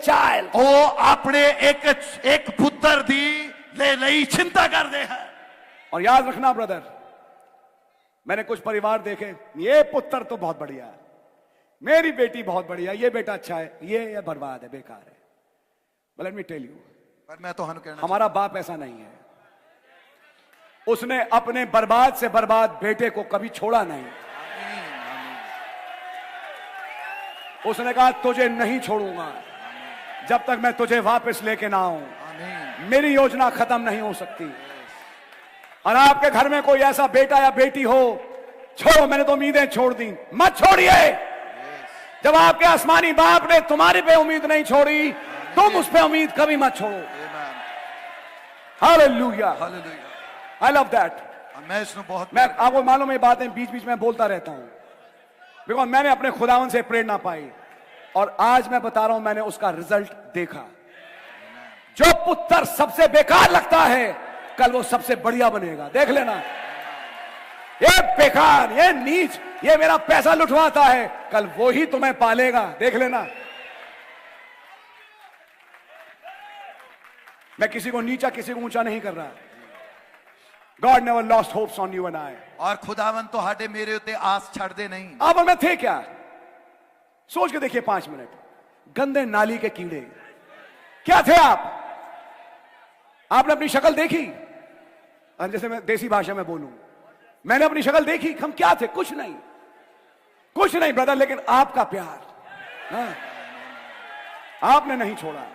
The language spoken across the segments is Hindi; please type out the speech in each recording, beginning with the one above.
child. ਉਹ ਆਪਣੇ ਇੱਕ ਪੁੱਤਰ ਦੀ ਲਈ चिंता करते हैं। और याद रखना ब्रदर, मैंने कुछ परिवार देखे, ये पुत्र तो बहुत बढ़िया है, मेरी बेटी बहुत बढ़िया, ये बेटा अच्छा है, ये बर्बाद है, बेकार है। But let me tell you, पर मैं तो कहना हमारा बाप ऐसा नहीं है। उसने अपने बर्बाद से बर्बाद बेटे को कभी छोड़ा नहीं। उसने कहा तुझे नहीं छोड़ूंगा जब तक मैं तुझे वापस लेके ना आऊं, मेरी योजना खत्म नहीं हो सकती। और आपके घर में कोई ऐसा बेटा या बेटी हो, छोड़ो, मैंने तो उम्मीदें छोड़ दी, मत छोड़िए। जब आपके आसमानी बाप ने तुम्हारे पे उम्मीद नहीं छोड़ी, तुम उस पे उम्मीद कभी मत छोड़ो। Hallelujah, I love that. मैं आपको मालूम है बातें बीच बीच में बोलता रहता हूं, बिकॉज मैंने अपने खुदावन से प्रेरणा पाई और आज मैं बता रहा हूं मैंने उसका रिजल्ट देखा। जो पुत्र सबसे बेकार लगता है, कल वो सबसे बढ़िया बनेगा, देख लेना। ये बेकार, ये नीच, ये मेरा पैसा लुटवाता है, कल वो ही तुम्हें पालेगा, देख लेना। मैं किसी को नीचा किसी को ऊंचा नहीं कर रहा। God never lost hopes on you and I. और खुदावन तो हाडे मेरे उते आस छड़ दे नहीं। आप और मैं थे क्या? सोच के देखिए 5 मिनट। गंदे नाली के कीड़े क्या थे आप? आपने अपनी शक्ल देखी? जैसे मैं देसी भाषा में बोलूं, मैंने अपनी शक्ल देखी, हम क्या थे? कुछ नहीं, कुछ नहीं ब्रदर, लेकिन आपका प्यार, हाँ, आपने नहीं छोड़ा।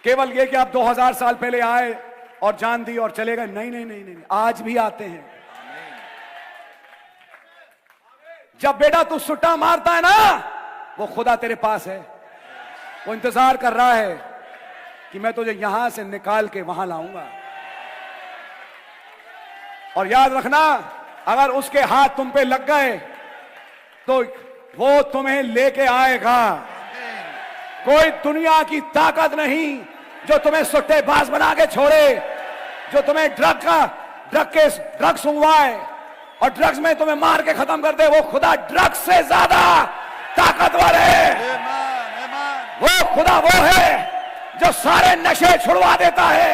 केवल ये कि आप 2000 साल पहले आए और जान दी और चले गए, नहीं नहीं नहीं नहीं, आज भी आते हैं। जब बेटा तू सुट्टा मारता है ना, वो खुदा तेरे पास है, वो इंतजार कर रहा है कि मैं तुझे यहां से निकाल के वहां लाऊंगा। और याद रखना, अगर उसके हाथ तुम पे लग गए तो वो तुम्हें लेके आएगा। कोई दुनिया की ताकत नहीं जो तुम्हें सुट्टेबाज बना के छोड़े, जो तुम्हें ड्रग्स सुंघवाए और ड्रग्स में तुम्हें मार के खत्म कर दे। वो खुदा ड्रग्स से ज्यादा ताकतवर है। वो खुदा वो है जो सारे नशे छुड़वा देता है।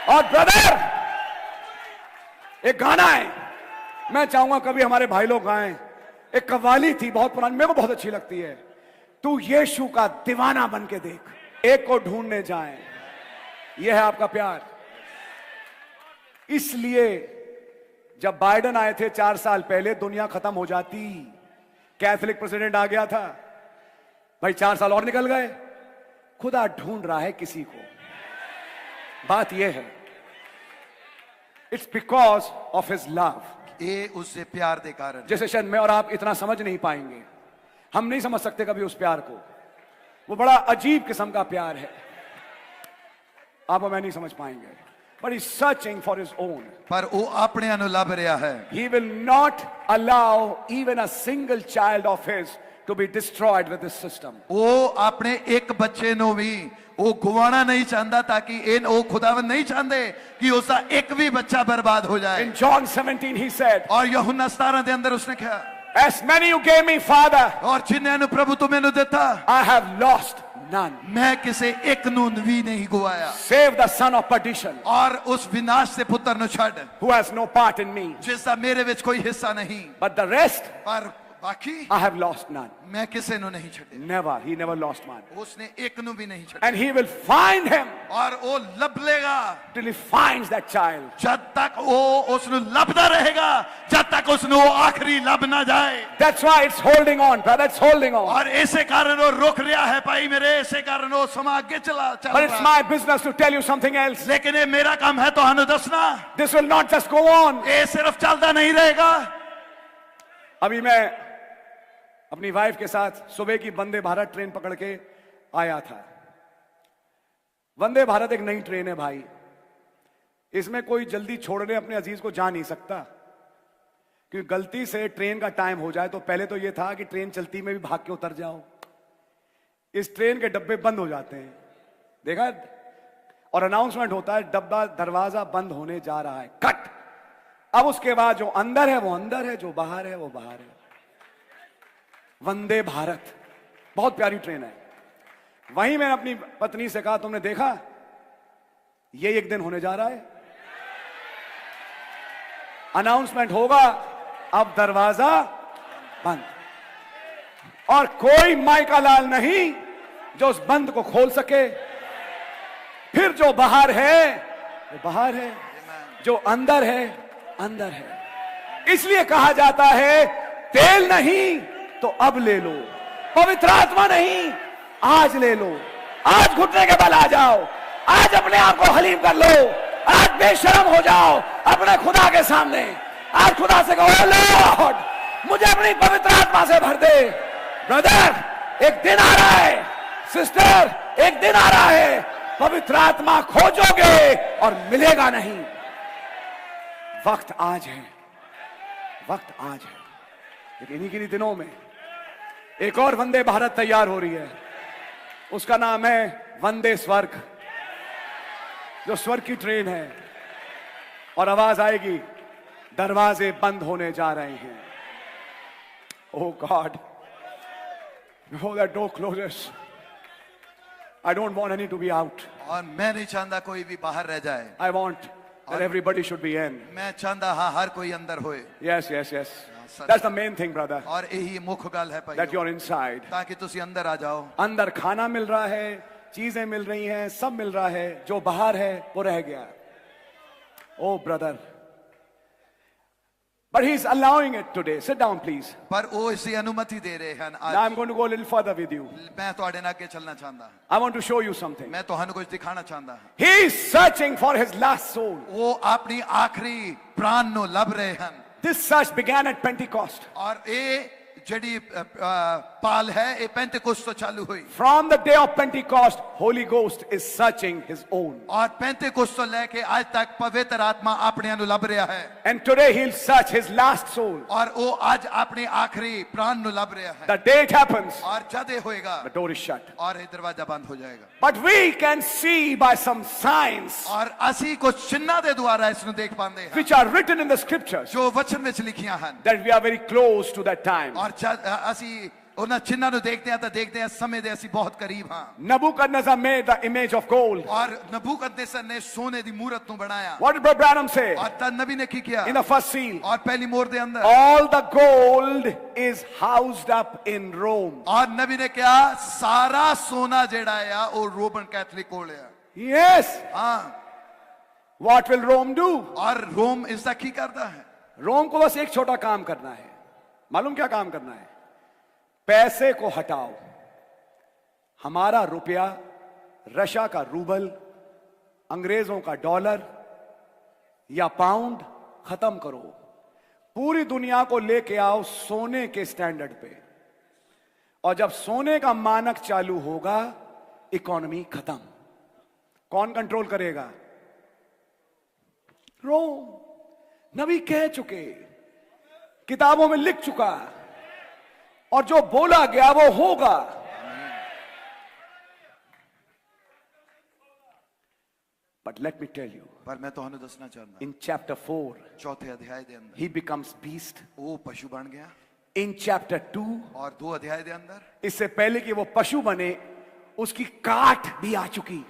और ब्रदर, एक गाना है, मैं चाहूंगा कभी हमारे भाई लोग गाएं। एक कव्वाली थी बहुत पुरानी, मेरे को बहुत अच्छी लगती है। तू यीशु का दीवाना बन के देख, एक को ढूंढने जाए, यह है आपका प्यार। इसलिए जब बाइडेन आए थे 4 साल पहले, दुनिया खत्म हो जाती, कैथोलिक प्रेसिडेंट आ गया था, भाई 4 साल और निकल गए। खुदा ढूंढ रहा है किसी को। बात यह है, it's because of his love. ये उससे प्यार दे कारण, जैसे शायद मैं और आप इतना समझ नहीं पाएंगे, हम नहीं समझ सकते कभी उस प्यार को। वो बड़ा अजीब किस्म का प्यार है, आप और मैं नहीं समझ पाएंगे। But he's searching for his own. पर वो अपने अनु लभ रहा है। He will not allow even a single child of his to be destroyed with this system. वो अपने एक बच्चे नो भी वो गुवाना नहीं चाहता, ताकि वो खुदावन नहीं चाहते कि उसका एक भी बच्चा बर्बाद हो जाए। In John 17 he said, और यूहन्ना 17 के अंदर उसने कहा, as many you gave me father, और जिन्हें प्रभु तू मैंने देता, I have lost none. मैं किसी एक नू भी नहीं गुवाया। Save the son of perdition, और उस विनाश से पुत्र नु छड़, who has no part in me, जिसका मेरे विच कोई हिस्सा नहीं। but the rest पर बाकी I have lost none. मैं किसी नु नहीं छड़े। Never, he never lost one. उसने एक नु भी नहीं छड़ा। And he will find him और वो लब लेगा till he finds that child. जब तक वो उसनु लबदा रहेगा, जब तक उसनु आखिरी लब ना जाए। That's why it's holding on, brother. It's holding on. और ऐसे कारण वो रुक रहा है भाई मेरे, ऐसे कारण वो समा आगे चल But it's my business to tell you something else. लेकिन ये मेरा काम है तो हनु दसना। This will not just go on. ये सिर्फ चलता नहीं रहेगा। अभी मैं अपनी वाइफ के साथ सुबह की वंदे भारत ट्रेन पकड़ के आया था। वंदे भारत एक नई ट्रेन है भाई, इसमें कोई जल्दी छोड़ने अपने अजीज को जा नहीं सकता, क्योंकि गलती से ट्रेन का टाइम हो जाए तो पहले तो यह था कि ट्रेन चलती में भी भाग के उतर जाओ। इस ट्रेन के डब्बे बंद हो जाते हैं, देखा, और अनाउंसमेंट होता है डब्बा दरवाजा बंद होने जा रहा है, कट। अब उसके बाद जो अंदर है वो अंदर है, जो बाहर है वो बाहर है। वंदे भारत बहुत प्यारी ट्रेन है। वहीं मैंने अपनी पत्नी से कहा, तुमने देखा ये एक दिन होने जा रहा है, अनाउंसमेंट होगा, अब दरवाजा बंद, और कोई माइका लाल नहीं जो उस बंद को खोल सके। फिर जो बाहर है वो बाहर है, जो अंदर है अंदर है। इसलिए कहा जाता है तेल नहीं तो अब ले लो, पवित्र आत्मा नहीं आज ले लो। आज घुटने के बल आ जाओ, आज अपने आप को हलीम कर लो, आज बेशर्म हो जाओ अपने खुदा के सामने। आज खुदा से कहो, लॉर्ड मुझे अपनी पवित्र आत्मा से भर दे। ब्रदर एक दिन आ रहा है, सिस्टर एक दिन आ रहा है, पवित्र आत्मा खोजोगे और मिलेगा नहीं। वक्त आज है, वक्त आज है। लेकिन इन्हीं किन्हीं दिनों में एक और वंदे भारत तैयार हो रही है, उसका नाम है वंदे स्वर्ग, जो स्वर्ग की ट्रेन है। और आवाज आएगी, दरवाजे बंद होने जा रहे हैं। ओह God, before that door closes, I don't want any to be out. और मैं नहीं चाहता कोई भी बाहर रह जाए। I want that everybody should be in. मैं चाहता हाँ हर कोई अंदर होए। Yes, yes, yes. That's the main thing, brother. और यही मुख्य गल है That you're inside. ताकि तुसी अंदर आ जाओ। अंदर खाना मिल रहा है, चीजें मिल रही हैं, सब मिल रहा है। जो बाहर है वो रह गया। Oh brother, but he's allowing it today. Sit down, please. पर वो इसी अनुमति दे रहे हैं आज। Now I'm going to go a little further with you. मैं ਤੁਹਾਡੇ ਨਾਲ आगे चलना चाहता। I want to show you something. मैं ਤੁਹਾਨੂੰ कुछ दिखाना चाहता। He is searching for his last soul. वो अपनी आखिरी प्राण नो लभ रहे हैं। This search began at Pentecost. और ये जड़ी पाल है ये पेंटेकोस्ट तो चालू हुई। From the day of Pentecost, Holy Ghost is searching his own. और पेंटेकोस्ट तो लेके आज तक पवित्र आत्मा अपने नु लभ रहा है। And today he'll search his last soul. और वो आज अपने आखिरी प्राण नु लभ रहा है। The day it happens, और जब ये होएगा the door is shut. और ये दरवाजा बंद हो जाएगा। But we can see by some signs और असी कुछ चिन्ह दे द्वारा इसनु देख पाते हैं which are written in the scriptures जो वचन में लिखियां हैं that we are very close to that time. और असी उन चिन्ह नु देखते हैं तो देखते हैं समय दे असी बहुत करीब हां। Nebuchadnezzar made the image of gold. और नबूकदनेस्सर ने सोने दी मूरत नु बनाया। What did Brother Branham say? और तब नबी ने की किया In the first seal, और पहली मोहर दे अंदर all the gold is housed up in Rome. और नबी ने क्या सारा सोना जेड़ा है वो रोमन कैथोलिक कोल है। Yes. हां What will Rome do? और रोम इसका की करता है? रोम को बस एक छोटा काम करना है। मालूम क्या काम करना है? पैसे को हटाओ। हमारा रुपया, रशिया का रूबल, अंग्रेजों का डॉलर या पाउंड खत्म करो। पूरी दुनिया को लेके आओ सोने के स्टैंडर्ड पे। और जब सोने का मानक चालू होगा, इकोनॉमी खत्म। कौन कंट्रोल करेगा? रोम। नबी कह चुके, किताबों में लिख चुका, और जो बोला गया वो होगा। But let me tell you, पर मैं ਤੁਹਾਨੂੰ ਦੱਸਣਾ ਚਾਹੁੰਦਾ in chapter 4, चौथे अध्याय दे अंदर he becomes beast. वो पशु बन गया। In chapter 2, और 2 अध्याय दे अंदर इससे पहले कि वो पशु बने, उसकी काट भी आ चुकी।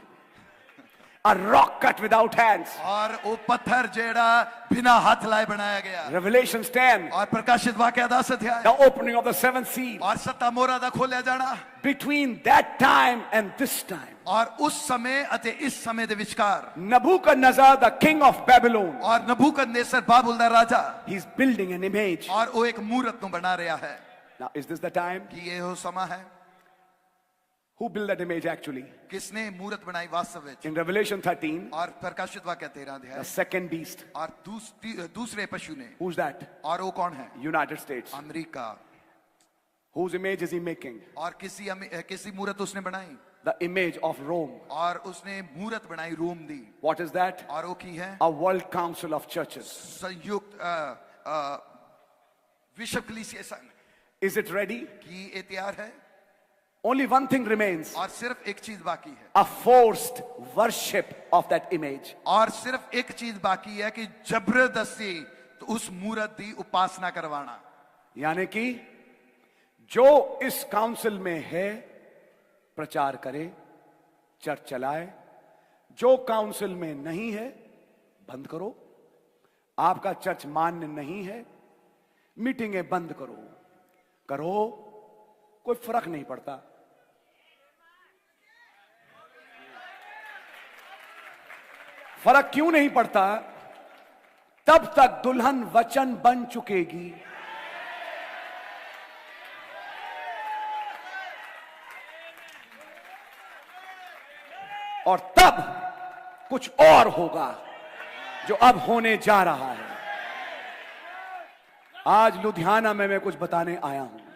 A rock cut without hands. और वो पत्थर जेड़ा बिना हाथ लाए बनाया गया। Revelation 10, और प्रकाशित वाक्य 10 अध्याय the opening of the seventh seal. और 7 मोहरा दा खोलिया जाना। Between that time and this time, और उस समय अते इस समय दे विचकार Nebuchadnezzar, the king of Babylon, और नबूकदनेस्सर बाबुल दा राजा he's building an image. और वो एक मूरत नु बना रहा है। Now, is this the time? कि ये हो समय है? Who built that image actually? किसने मूरत बनाई वास्तव में? In Revelation 13, और प्रकाशित वाक्य 13 the अध्याय second beast. और दूसरे पशु ने। Who's that? और वो कौन है? United States. America. Whose image is he making? और किसी मूरत उसने बनाई? The image of Rome. और उसने मूरत बनाई रोम दी। What is that? और वो की है? A world council of churches. संयुक्त विश्व कलीसिया संघ। Is it ready? कि ये तैयार है? Only one thing remains. और सिर्फ एक चीज बाकी है। A forced worship of that image. और सिर्फ एक चीज बाकी है कि जबरदस्ती तो उस मूरत दी उपासना करवाना। यानी कि जो इस काउंसिल में है प्रचार करे, चर्च चलाए। जो काउंसिल में नहीं है बंद करो। आपका चर्च मान्य नहीं है, मीटिंगें बंद करो। करो, कोई फर्क नहीं पड़ता। फर्क क्यों नहीं पड़ता? तब तक दुल्हन वचन बन चुकेगी। और तब कुछ और होगा जो अब होने जा रहा है। आज लुधियाना में मैं कुछ बताने आया हूं।